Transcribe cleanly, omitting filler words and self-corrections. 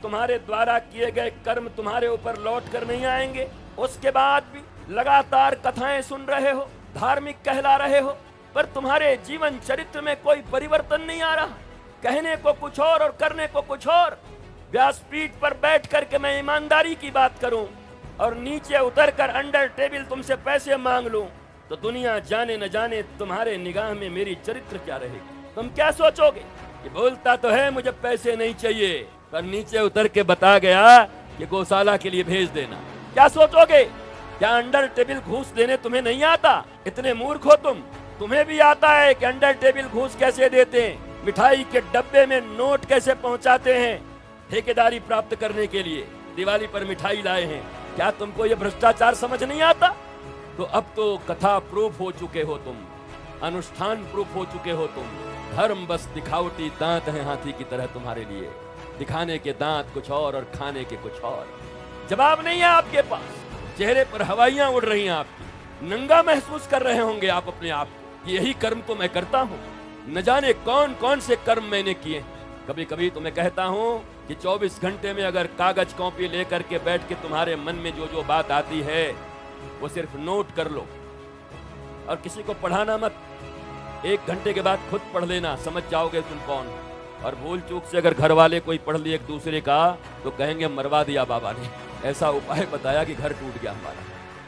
तुम्हारे द्वारा किए गए कर्म तुम्हारे ऊपर लौट कर नहीं आएंगे। उसके बाद भी लगातार कथाएं सुन रहे हो, धार्मिक कहला रहे हो, पर तुम्हारे जीवन चरित्र में कोई परिवर्तन नहीं आ रहा। कहने को कुछ और करने को कुछ और। व्यासपीठ पर बैठ करके मैं ईमानदारी की बात करूं और नीचे उतरकर अंडर टेबल तुमसे पैसे मांग लूं, तो दुनिया जाने न जाने तुम्हारे निगाह में मेरी चरित्र क्या रहेगी। तुम क्या सोचोगे कि बोलता तो है मुझे पैसे नहीं चाहिए, पर नीचे उतर के बता गया कि गौशाला के लिए भेज देना। क्या सोचोगे? क्या अंडर टेबल घूस देने तुम्हें नहीं आता? इतने मूर्ख हो तुम। तुम्हें भी आता है कि अंडर टेबल घूस कैसे देते हैं, मिठाई के डब्बे में नोट कैसे पहुंचाते हैं ठेकेदारी प्राप्त करने के लिए। दिवाली पर मिठाई लाए हैं, क्या तुमको ये भ्रष्टाचार समझ नहीं आता? तो अब तो कथा प्रूफ हो चुके हो तुम, अनुष्ठान प्रूफ हो चुके हो तुम। धर्म बस दिखावटी दांत है हाथी की तरह तुम्हारे लिए, दिखाने के दांत कुछ और खाने के कुछ और। जवाब नहीं है आपके पास, चेहरे पर हवाइयां उड़ रही हैं आपकी। नंगा महसूस कर रहे होंगे आप अपने आप कि यही कर्म तो मैं करता हूँ। न जाने कौन कौन से कर्म मैंने किए। कभी कभी तो मैं कहता हूँ कि 24 घंटे में अगर कागज कॉपी लेकर के बैठ के तुम्हारे मन में जो जो बात आती है वो सिर्फ नोट कर लो और किसी को पढ़ाना मत। 1 घंटे के बाद खुद पढ़ लेना, समझ जाओगे तुम कौन। और भूल चूक से अगर घर वाले कोई पढ़ लिए एक दूसरे का तो कहेंगे मरवा दिया बाबा ने, ऐसा उपाय बताया कि घर टूट गया हमारा।